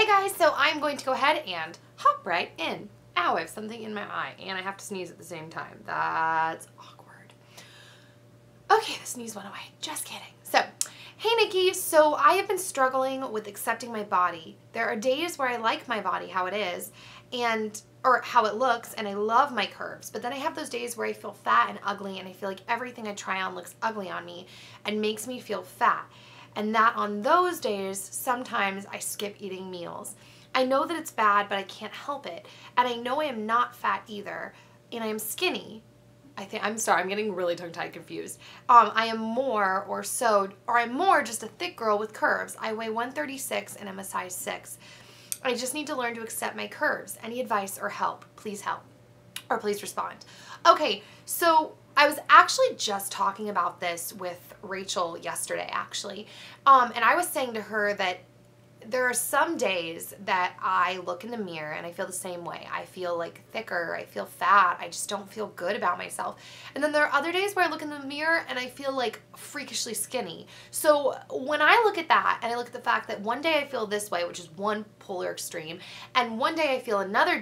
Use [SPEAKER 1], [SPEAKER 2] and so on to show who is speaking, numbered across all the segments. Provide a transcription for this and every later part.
[SPEAKER 1] Hey guys, so I'm going to go ahead and hop right in. Ow, I have something in my eye and I have to sneeze at the same time. That's awkward. Okay, the sneeze went away. Just kidding. So, hey Nikki, so I have been struggling with accepting my body. There are days where I like my body how it is or how it looks, and I love my curves, but then I have those days where I feel fat and ugly and I feel like everything I try on looks ugly on me and makes me feel fat. And that on those days, sometimes I skip eating meals. I know that it's bad, but I can't help it. And I know I am not fat either, and I am skinny. I'm sorry, I'm getting really tongue-tied confused. I'm more just a thick girl with curves. I weigh 136 and I'm a size 6. I just need to learn to accept my curves. Any advice or help? Please help. Or please respond. Okay, so I was actually just talking about this with Rachel yesterday, actually. And I was saying to her that there are some days that I look in the mirror and I feel the same way. I feel like thicker, I feel fat, I just don't feel good about myself. And then there are other days where I look in the mirror and I feel like freakishly skinny. So when I look at that and I look at the fact that one day I feel this way, which is one polar extreme, and one day I feel another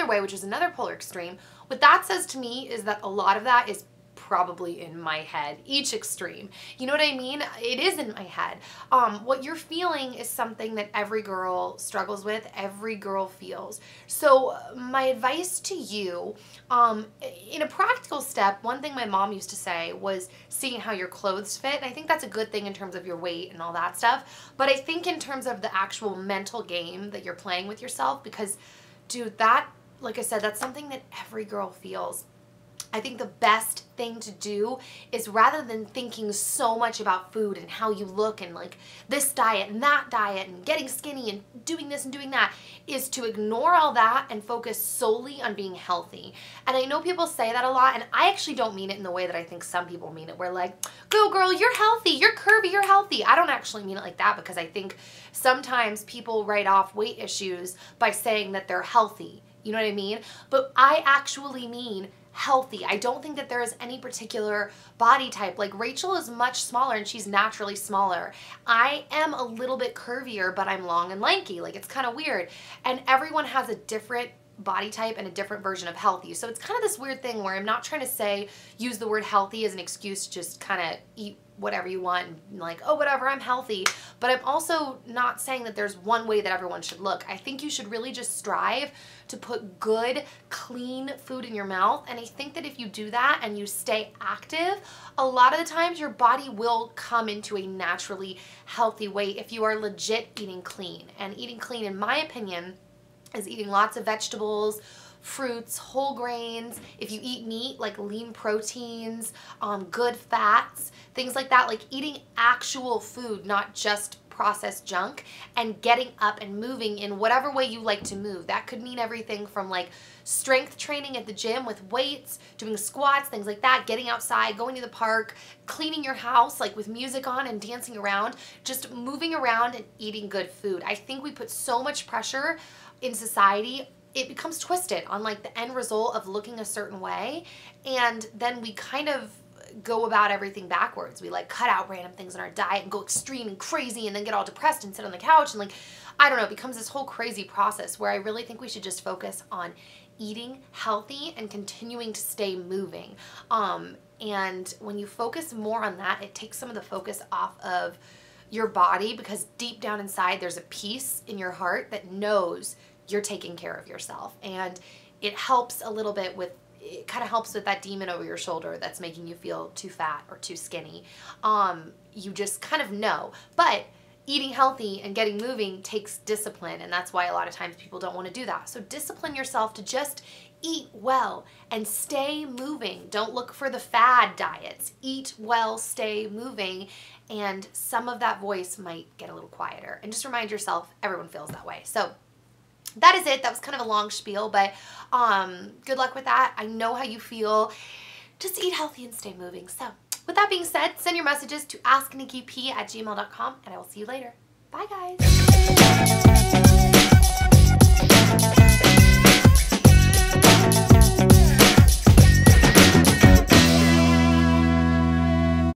[SPEAKER 1] way, which is another polar extreme, what that says to me is that a lot of that is probably in my head, each extreme. You know what I mean? It is in my head. What you're feeling is something that every girl struggles with, every girl feels. So my advice to you, in a practical step, one thing my mom used to say was seeing how your clothes fit. And I think that's a good thing in terms of your weight and all that stuff. But I think in terms of the actual mental game that you're playing with yourself, because dude, that, like I said, that's something that every girl feels. I think the best thing to do is, rather than thinking so much about food and how you look and like this diet and that diet and getting skinny and doing this and doing that, is to ignore all that and focus solely on being healthy. And I know people say that a lot, and I actually don't mean it in the way that I think some people mean it, where like, go girl, you're healthy, you're curvy, you're healthy. I don't actually mean it like that, because I think sometimes people write off weight issues by saying that they're healthy. You know what I mean? But I actually mean healthy. I don't think that there is any particular body type. Like Rachel is much smaller and she's naturally smaller. I am a little bit curvier, but I'm long and lanky. Like, it's kind of weird. And everyone has a different body type and a different version of healthy. So it's kind of this weird thing where I'm not trying to use the word healthy as an excuse to just kind of eat whatever you want and like, oh, whatever, I'm healthy. But I'm also not saying that there's one way that everyone should look. I think you should really just strive to put good, clean food in your mouth. And I think that if you do that and you stay active, a lot of the times your body will come into a naturally healthy way if you are legit eating clean. And eating clean, in my opinion, is eating lots of vegetables, fruits, whole grains. If you eat meat, like lean proteins, good fats, things like that, like eating actual food, not just processed junk, and getting up and moving in whatever way you like to move. That could mean everything from like strength training at the gym with weights, doing squats, things like that, getting outside, going to the park, cleaning your house like with music on and dancing around, just moving around and eating good food. I think we put so much pressure in society, it becomes twisted on like the end result of looking a certain way, and then we kind of go about everything backwards. We like cut out random things in our diet and go extreme and crazy and then get all depressed and sit on the couch and like, I don't know, it becomes this whole crazy process where I really think we should just focus on eating healthy and continuing to stay moving. And when you focus more on that, it takes some of the focus off of your body, because deep down inside there's a peace in your heart that knows you're taking care of yourself. And it helps a little bit with, it kind of helps with that demon over your shoulder that's making you feel too fat or too skinny. You just kind of know. But eating healthy and getting moving takes discipline, and that's why a lot of times people don't want to do that. So discipline yourself to just eat well and stay moving. Don't look for the fad diets. Eat well, stay moving, and some of that voice might get a little quieter. And just remind yourself, everyone feels that way. So that is it. That was kind of a long spiel, but good luck with that. I know how you feel. Just eat healthy and stay moving. So with that being said, send your messages to asknikkip@gmail.com, and I will see you later. Bye, guys.